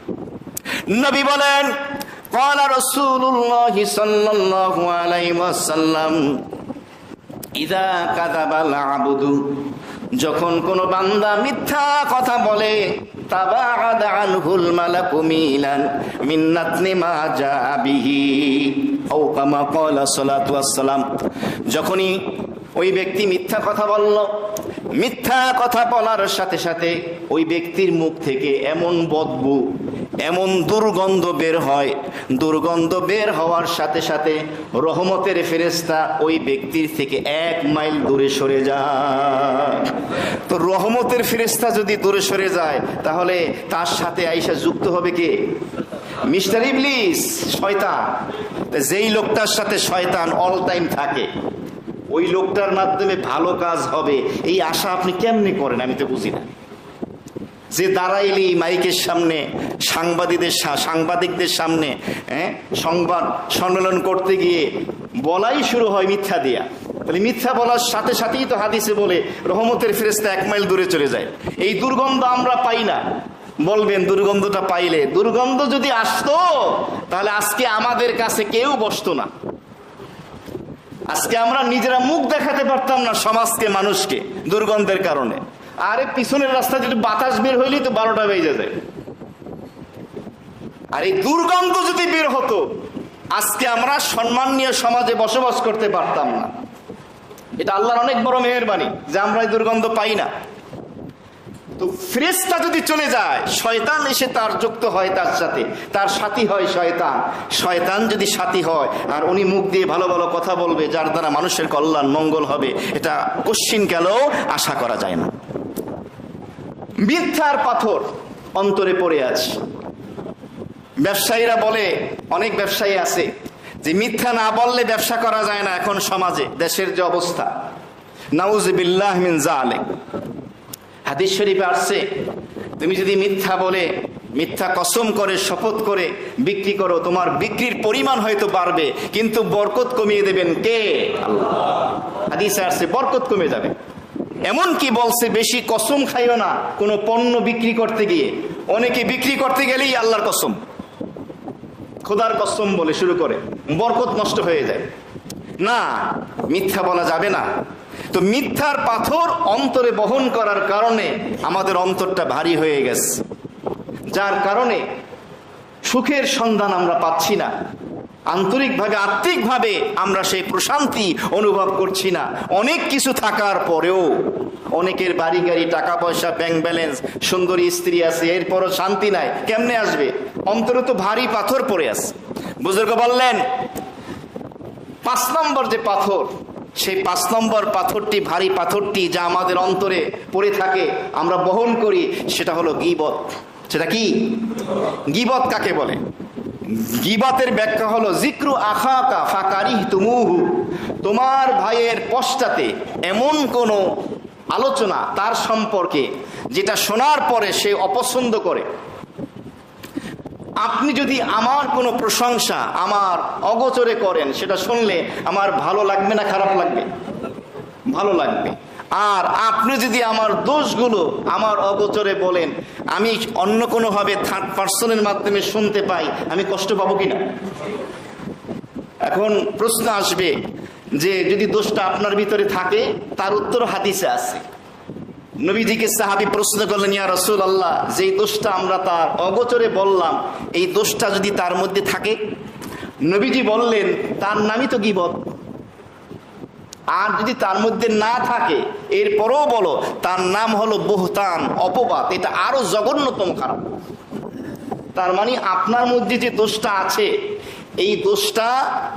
নবী বলেন, ক্বালা রাসূলুল্লাহ সাল্লাল্লাহু আলাইহি ওয়াসাল্লাম, ইযা কাযাবাল আবদু, যখন কোন বান্দা মিথ্যা কথা বলে, তাবাআদা আনহুল মালাকু মিলান মিন নাতনি মা জা বিহি, আও কামা ক্বালা সাল্লাল্লাহু আলাইহি ওয়াসাল্লাম। যখনই ওই ব্যক্তি মিথ্যা কথা বলল, মিথ্যা কথা বলার সাথে সাথে ওই ব্যক্তির মুখ থেকে এমন বদবু, এমন দুর্গন্ধ বের হয়, দুর্গন্ধ বের হওয়ার সাথে সাথে রহমতের ফেরেশতা ওই ব্যক্তির থেকে 1 মাইল দূরে সরে যায়। তো রহমতের ফেরেশতা যদি দূরে সরে যায়, তাহলে তার সাথে আইসা যুক্ত হবে কে? মিস্টার ইবলিস, শয়তান। যেই লোকটার সাথে শয়তান অল টাইম থাকে, ওই লোকটার মাধ্যমে ভালো কাজ হবে, এই আশা আপনি কেমনে করেন? আমি তো বুঝি না। যে দাঁড়াইলি মাইকের সামনে, সাংবাদিকদের সামনে সংবাদ সম্মেলন করতে গিয়ে বলাই শুরু হয় মিথ্যা দিয়া, তাহলে মিথ্যা বলার সাথে সাথেই তো হাদিসে বলে রহমতের ফেরেশতা 1 মাইল দূরে চলে যায়। এই দুর্গন্ধ আমরা পাই না। বলবেন দুর্গন্ধটা পাইলে, দুর্গন্ধ যদি আসতো তাহলে আজকে আমাদের কাছে কেউ বসতো না, আজকে আমরা নিজেরা মুখ দেখাতে পারতাম না সমাজকে, মানুষকে, দুর্গন্ধের কারণে। আরে পিছনের রাস্তা যদি বাতাস বের হইলেই তো 12টা বেজে যায়। আর এই দুর্গন্ধ যদি বের হতো, আজকে আমরা সম্মানীয় সমাজে বসবাস করতে পারতাম না। এটা আল্লাহর অনেক বড় মেহেরবানি যে আমরা এই দুর্গন্ধ পাই না। তো ফেরেশতা যদি চলে যায়, শয়তান এসে তার যুক্ত হয়, তার সাথে, তার সাথী হয় শয়তান। শয়তান যদি সাথী হয় আর উনি মুখ দিয়ে ভালো ভালো কথা বলবে, যার দ্বারা মানুষের কল্যাণ মঙ্গল হবে, এটা কশ্চিনকালেও আশা করা যায় না। মিথ্যার পাথর অন্তরে পড়ে আছে। ব্যবসায়ীরা বলে, অনেক ব্যবসায়ী আছে যে মিথ্যা না বললে ব্যবসা করা যায় না। এখন সমাজে, দেশের যে অবস্থা, নাউযুবিল্লাহ মিন যালিক। হাদিস শরীফে আসছে, তুমি যদি মিথ্যা বলে, মিথ্যা কসম করে, শপথ করে বিক্রি করো, তোমার বিক্রির পরিমাণ হয়তো বাড়বে, কিন্তু বরকত কমিয়ে দেবেন কে? আল্লাহ। হাদিসে আসছে বরকত কমে যাবে। এমন কি বলছে, বেশি কসম খাইও না কোনো পণ্য বিক্রি করতে গিয়ে। অনেকে বিক্রি করতে গেলেই আল্লাহর কসম, খোদার কসম বলে শুরু করে, বরকত নষ্ট হয়ে যায়। না, মিথ্যা বলা যাবে না। তো মিথ্যার পাথর অন্তরে বহন করার কারণে আমাদের অন্তরটা ভারী হয়ে গেছে, যার কারণে সুখের সন্ধান আমরা পাচ্ছি না, আন্তরিকভাবে আত্মিকভাবে আমরা সেই প্রশান্তি অনুভব করছি না। অনেক কিছু থাকার পরেও, অনেকের বাড়ি গাড়ি, টাকা পয়সা, ব্যাংক ব্যালেন্স, সুন্দরী স্ত্রী আছে, এরপরও শান্তি নাই। কেমনে আসবে? অন্তরে তো ভারী পাথর পড়ে আছে। বুজুর্গ বললেন 5 নম্বর যে পাথর, সেই 5 নম্বর পাথরটি, ভারী পাথরটি যা আমাদের অন্তরে পড়ে থাকে, আমরা বহন করি, সেটা হলো গীবত। সেটা কি? গীবত কাকে বলে? গীবতের ব্যাখ্যা হলো যিকরু আখাকা ফাকারিহতুমুহু, তোমার ভাইয়ের পশ্চাতে এমন কোন আলোচনা তার সম্পর্কে যেটা শোনার পরে সে অপছন্দ করে। আপনি যদি আমার কোনো প্রশংসা আমার অগোচরে করেন, সেটা শুনলে আমার ভালো লাগবে না খারাপ লাগবে? ভালো লাগবে। আর আপনি যদি আমার দোষগুলো আমার অগোচরে বলেন, আমি অন্য কোনোভাবে থার্ড পার্সনের মাধ্যমে শুনতে পাই, আমি কষ্ট পাবো কিনা? এখন প্রশ্ন আসবে যে যদি দোষটা আপনার ভিতরে থাকে, তার উত্তর হাদিসে আছে। নবীজিকে সাহাবী প্রশ্ন করলেন, ইয়া রাসূলুল্লাহ, যেই দোষটা আমরা তার অগোচরে বললাম, এই দোষটা যদি তার মধ্যে থাকে? নবীজি বললেন, তার নামই তো গীবত। আর যদি তার মধ্যে না থাকে, এরপরেও বলো, তার নাম হলো বুহতান, অপবাদ। এটা আরো জঘন্যতম খারাপ। তার মানে আপনার মধ্যে যে দোষটা আছে, এই দোষটা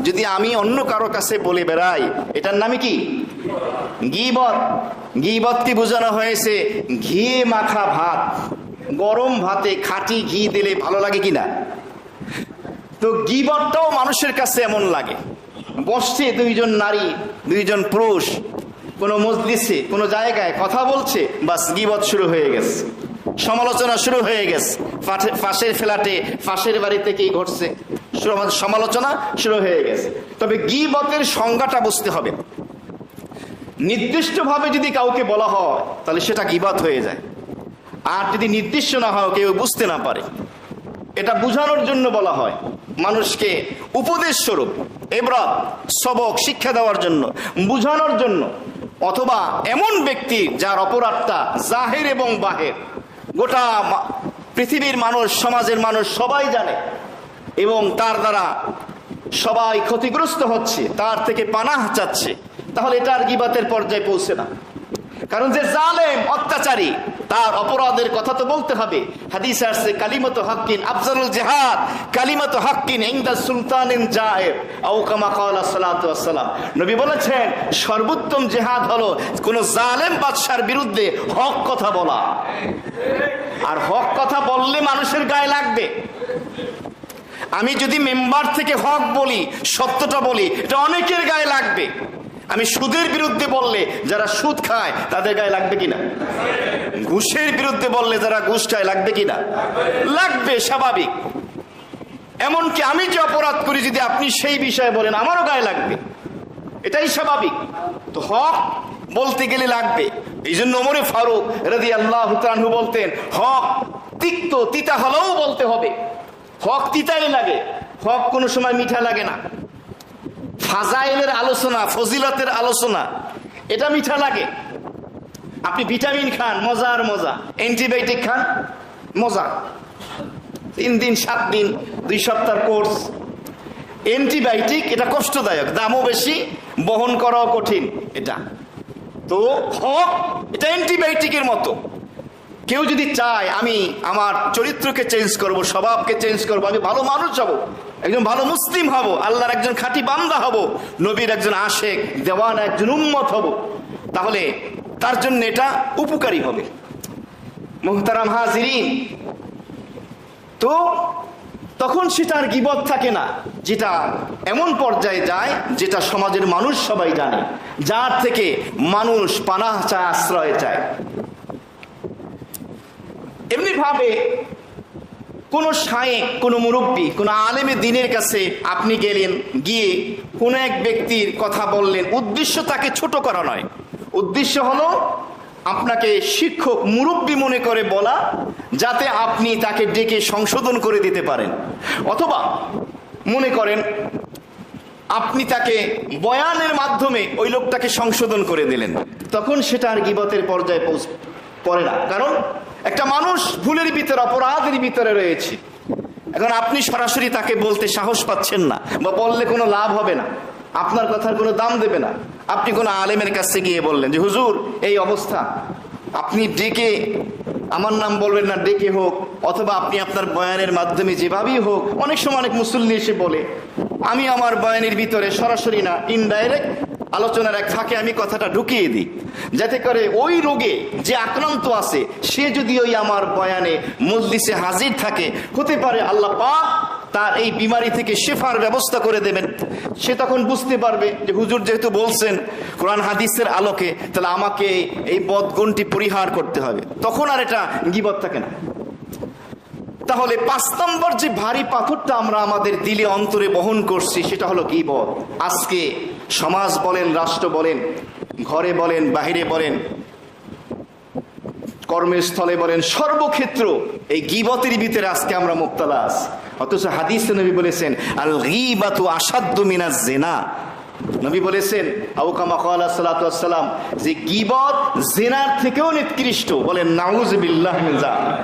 যদি আমি অন্য কারো কাছে বলে বেড়াই, এটার নামই কি? গীবত। গীবতকে বোঝানো হয়েছে ঘি মাখা ভাত। গরম ভাতে খাঁটি ঘি দিলে ভালো লাগে কিনা? তো গীবতটাও মানুষের কাছে এমন লাগে। বসছে দুইজন নারী, দুইজন পুরুষ কোনো মজলিসে, কোনো জায়গায় কথা বলছে, বাস গীবত শুরু হয়ে গেছে, সমালোচনা শুরু হয়ে গেছে। পাশের ফ্ল্যাটে, পাশের বাড়ি থেকেই ঘটছে, সমালোচনা শুরু হয়ে গেছে। তবে গীবতের সংজ্ঞাটা বুঝতে হবে। নির্দিষ্টভাবে যদি কাউকে বলা হয়, তাহলে সেটা গীবত হয়ে যায়। আর যদি নির্দিষ্ট না হয়, কেউ বুঝতে না পারে, এটা বুঝানোর জন্য বলা হয়, মানুষকে উপদেশ স্বরূপ, ইবরাত, সবক, শিক্ষা দেওয়ার জন্য, বুঝানোর জন্য। অথবা এমন ব্যক্তি যার অপরাধটা জাহির এবং বাহির, গোটা পৃথিবীর মানুষ, সমাজের মানুষ সবাই জানে, এবং তার দ্বারা সবাই ক্ষতিগ্রস্ত হচ্ছে, তার থেকে পানাহ চাচ্ছে, তাহলে এটা আর গীবতের পর্যায়ে পৌঁছে না। কারণ যে জালেম, অত্যাচারী, তার অপরাধের কথা তো বলতে হবে। হাদিসে আসছে, কালিমাতু হাক্কিন আফজালুল জিহাদ, কালিমাতু হাক্কিন ইনদা সুলতানিন জায়ের, আও কামা ক্বালা সাল্লাল্লাহু আলাইহি ওয়াসাল্লাম। নবী বলেছেন, সর্বোত্তম জিহাদ হলো কোন জালেম বাদশার বিরুদ্ধে হক কথা বলা। আর হক কথা বললে মানুষের গায়ে লাগবে। আমি যদি মেম্বার থেকে হক বলি, সত্যটা বলি, এটা অনেকের গায়ে লাগবে। আমি সুদের বিরুদ্ধে বললে যারা সুদ খায় তাদের গায়ে লাগবে কিনা? ঘুষের বিরুদ্ধে বললে যারা ঘুষ খায় লাগবে কিনা? লাগবে, স্বাভাবিক। এমনকি আমি যে অপরাধ করি, যদি আপনি সেই বিষয়ে বলেন, আমারও গায়ে লাগবে, এটাই স্বাভাবিক। তো হক বলতে গেলে লাগবে। এই জন্য ওমরে ফারুক রাদিয়াল্লাহু তাআলা আনহু বলতেন, হক তিক্ত, তিতা হলেও বলতে হবে। হক তিতাই লাগে, হক কোনো সময় মিঠা লাগে না। ফাজাইলের আলোচনা, ফজিলতের আলোচনা, এটা মিঠা লাগে। আপনি ভিটামিন খান, মজার মজা। অ্যান্টিবায়োটিক খান, মজা। 3 দিন, 7 দিন, 2 সপ্তাহ কোর্স। অ্যান্টিবায়োটিক এটা কষ্টদায়ক, দামও বেশি, বহন করাও কঠিন। এটা তো হক, এটা অ্যান্টিবায়োটিকের মতো। কেউ যদি চায় আমি আমার চরিত্রকে চেঞ্জ করব, স্বভাবকে চেঞ্জ করব, আমি ভালো মানুষ হব, একজন ভালো মুসলিম হব, আল্লাহর একজন খাঁটি বান্দা হব, নবীর একজন আশেক, দেওয়ানা, একজন উম্মত হব, তাহলে তার জন্য এটা উপকারী হবে। মুহতারাম হাজিরিন, তো তখন সেটা আর গীবত থাকে না, যেটা এমন পর্যায়ে যায় যেটা সমাজের মানুষ সবাই জানে, যার থেকে মানুষ পানাহ চায়, আশ্রয় চায়। এমনি ভাবে কোন শায়েখ, কোন মুরব্বী, কোন আলেমে দ্বীনের কাছে আপনি গেলেন, গিয়ে কোন এক ব্যক্তির কথা বললেন, উদ্দেশ্য তাকে ছোট করা নয়, উদ্দেশ্য হলো আপনাকে শিক্ষক, মুরব্বী মনে করে বলা, যাতে আপনি তাকে ডেকে সংশোধন করে দিতে পারেন। অথবা মনে করেন আপনি তাকে বয়ানের মাধ্যমে ওই লোকটাকে সংশোধন করে দিলেন, তখন সেটা আর গীবতের পর্যায়ে পড়ে না। কারণ একটা মানুষ ভুলের ভিতরে, অপরাধের ভিতরে রয়েছে। এখন আপনি সরাসরি তাকে বলতে সাহস পাচ্ছেন না, বা বললে কোনো লাভ হবে না, আপনার কথার কোনো দাম দেবে না। আপনি কোনো আলেমের কাছে গিয়ে বললেন যে হুজুর এই অবস্থা, আপনি ডেকে, আমার নাম বলবেন না, ডেকে হোক, অথবা আপনি আপনার বয়ানের মাধ্যমে যেভাবেই হোক, অনেক সময় অনেক মুসল্লি এসে বলে, আমি আমার বয়ানের ভিতরে সরাসরি না, ইনডাইরেক্ট আলোচনার এক ফাঁকে আমি কথাটা ঢুকিয়ে দিই, যাতে করে ওই রোগে যে আক্রান্ত আছে সে যদি ওই আমার বয়ানে মজলিসে হাজির থাকে, হতে পারে আল্লাহ পাক তার এই বিমারি থেকে শেফার ব্যবস্থা করে দেবেন। সে তখন বুঝতে পারবে যে হুজুর যেহেতু বলছেন কোরআন হাদিসের আলোকে, তাহলে আমাকে এই বদগুণটি পরিহার করতে হবে। তখন আর এটা গীবত থাকে না। তাহলে 5 নম্বর যে ভারী পাথরটা আমরা আমাদের দিলে, অন্তরে বহন করছি, সেটা হলো গীবত। আজকে সমাজ বলেন, রাষ্ট্র বলেন, ঘরে বলেন, বাহিরে বলেন, কর্মস্থলে বলেন, সর্বক্ষেত্র এই গীবতের ভিতরে আজকে আমরা মুবতালা আছি। অথচ হাদিসে নবী বলেছেন আল গীবাতু আশাদ্দু মিনাজ জিনা। নবী বলেছেন আবু কামা ক্বালা সাল্লাল্লাহু আলাইহি ওয়াসাল্লাম যে গীবত জিনার থেকেও নিকৃষ্ট। বলেন নাউযুবিল্লাহি মিন যালিক।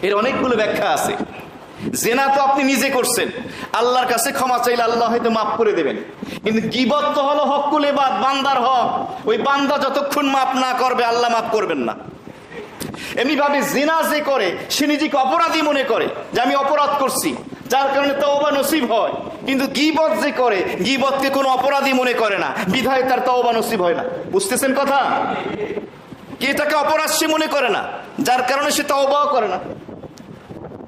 এর অনেকগুলো ব্যাখ্যা আছে। জিনা তো আপনি নিজে করছেন, আল্লাহর কাছে ক্ষমা চাইলে আল্লাহ হয়তো মাফ করে দেবেন, কিন্তু গীবত তো হলো হকুল ইবাদ, বান্দার হক। ওই বান্দা যতক্ষণ মাফ না করবে আল্লাহ মাফ করবেন না। এমনি ভাবে জিনা যে করে সে নিজেকে অপরাধী মনে করে যে আমি অপরাধ করছি, যার কারণে তওবা নসিব হয়। কিন্তু গীবত যে করে গীবতকে কোনো অপরাধী মনে করে না, বিধায় তার তওবা নসিব হয় না। বুঝতেছেন কথা? কি এটাকে অপরাধ সে মনে করে না, যার কারণে সে তওবাও করে না।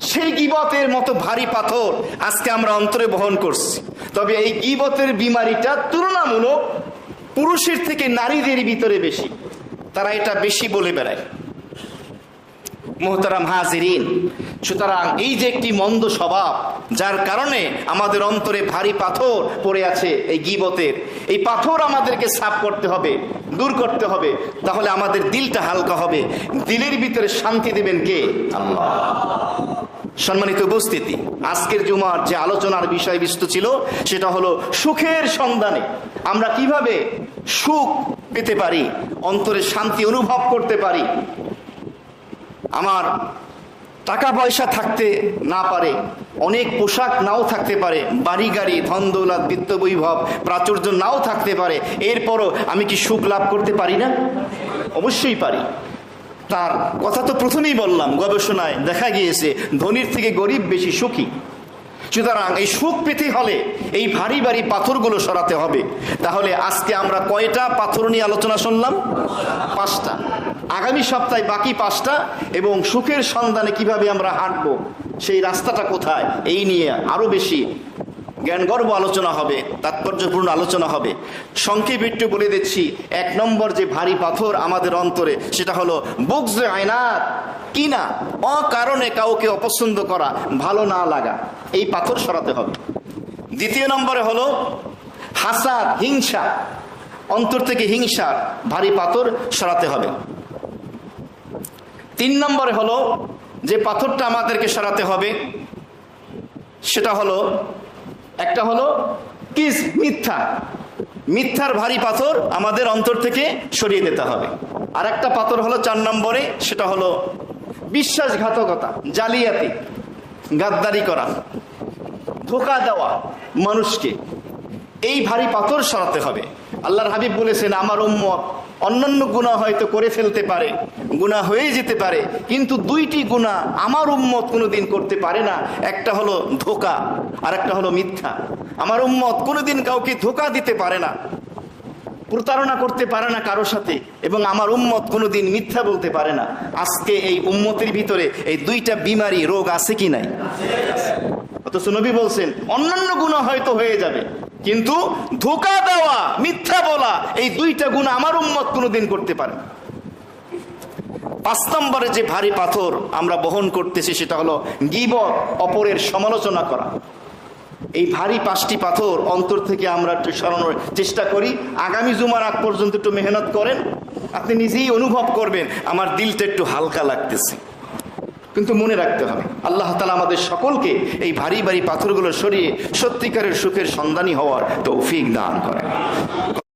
সেই গীবতের মতো ভারী পাথর আজকে আমরা অন্তরে বহন করছি। তবে এই গীবতের বিমারিটা তুলনামূলক পুরুষের থেকে নারীদের ভিতরে বেশি। তারা এটা বেশি বলে বেড়ায়। মুহতারাম হাজিরিন, সুতরাং এই যে একটি মন্দ স্বভাব, যার কারণে আমাদের অন্তরে ভারী পাথর পড়ে আছে এই গীবতের, এই পাথর আমাদেরকে সাফ করতে হবে, দূর করতে হবে। তাহলে আমাদের দিলটা হালকা হবে। দিলের ভিতরে শান্তি দেবেন কে? আল্লাহ। সম্মানিত উপস্থিতি, আজকের জুমার যে আলোচনার বিষয়বস্তু ছিল সেটা হলো সুখের সন্ধানে আমরা কিভাবে সুখ পেতে পারি, অন্তরে শান্তি অনুভব করতে পারি। আমার টাকা পয়সা থাকতে না পারে, অনেক পোশাক নাও থাকতে পারে, বাড়ি গাড়ি ধন দৌলত বিত্ত বৈভব প্রাচুর্য নাও থাকতে পারে, এরপরও আমি কি সুখ লাভ করতে পারি না? অবশ্যই পারি। তার কথা তো প্রথমেই বললাম, গবেষণায় দেখা গিয়েছে ধনীর থেকে গরিব বেশি সুখী। সুতরাং এই সুখ পেতে হলে এই ভারী ভারী পাথরগুলো সরাতে হবে। তাহলে আজকে আমরা কয়টা পাথর নিয়ে আলোচনা শুনলাম? 5টা। আগামী সপ্তাহে বাকি 5টা, এবং সুখের সন্ধানে কিভাবে আমরা হাঁটবো, সেই রাস্তাটা কোথায়, এই নিয়ে আরো বেশি জ্ঞানগর্ভ আলোচনা হবে, তাৎপর্যপূর্ণ আলোচনা হবে। সংক্ষেপে একটু বলে দিচ্ছি। 1 নম্বর যে ভারী পাথর আমাদের অন্তরে, সেটা হলো বুগজে আয়নাত, কি না অকারণে কাউকে অপছন্দ করা, ভালো না লাগা, এই পাথর সরাতে হবে। 2 নম্বরে হলো হাসাদ, হিংসা, অন্তর থেকে হিংসার ভারী পাথর সরাতে হবে। 3 নম্বরে হলো যে পাথরটা আমাদেরকে সরাতে হবে সেটা হলো, একটা হলো কিস, মিথ্যা, মিথ্যার ভারী পাথর আমাদের অন্তর থেকে সরিয়ে দিতে হবে। আর একটা পাথর হলো 4 নম্বরে, সেটা হলো বিশ্বাসঘাতকতা, জালিয়াতি, গাদ্দারি করা, ধোঁকা দেওয়া মানুষকে, এই ভারী পাথর সরাতে হবে। আল্লাহর হাবিব বলেছেন আমার উম্মত অন্যান্য গুনাহ হয়তো করে ফেলতে পারে, গুনাহ হয়ে যেতে পারে, কিন্তু 2টি গুনাহ আমার উম্মত কোনোদিন করতে পারে না। একটা হলো ধোঁকা, আর একটা হলো মিথ্যা। আমার উম্মত কোনোদিন কাউকে ধোঁকা দিতে পারে না, প্রতারণা করতে পারে না কারোর সাথে, এবং আমার উম্মত কোনোদিন মিথ্যা বলতে পারে না। আজকে এই উম্মতের ভিতরে এই 2টা বিমারি রোগ আছে কি নাই? অথচ নবী বলছেন অন্যান্য গুনাহ হয়তো হয়ে যাবে, কিন্তু ধোঁকা দেওয়া, মিথ্যা বলা, এই 2টা গুনাহ আমার উম্মত কোনোদিন করতে পারে না। 5 নম্বরে যে ভারী পাথর আমরা বহন করতেছি সেটা হলো গীবত, অপরের সমালোচনা করা। এই ভারী 5টি পাথর অন্তর থেকে আমরা একটু সরানোর চেষ্টা করি। আগামী জুমার আগ পর্যন্ত একটু মেহনত করেন, আপনি নিজেই অনুভব করবেন আমার দিলটা একটু হালকা লাগতেছে। কিন্তু মনে রাখতে হবে আল্লাহ তাআলা আমাদের সকলকে এই ভারী ভারী পাথরগুলো সরিয়ে সত্যিকারের সুখের সন্ধানী হওয়ার তৌফিক দান করেন।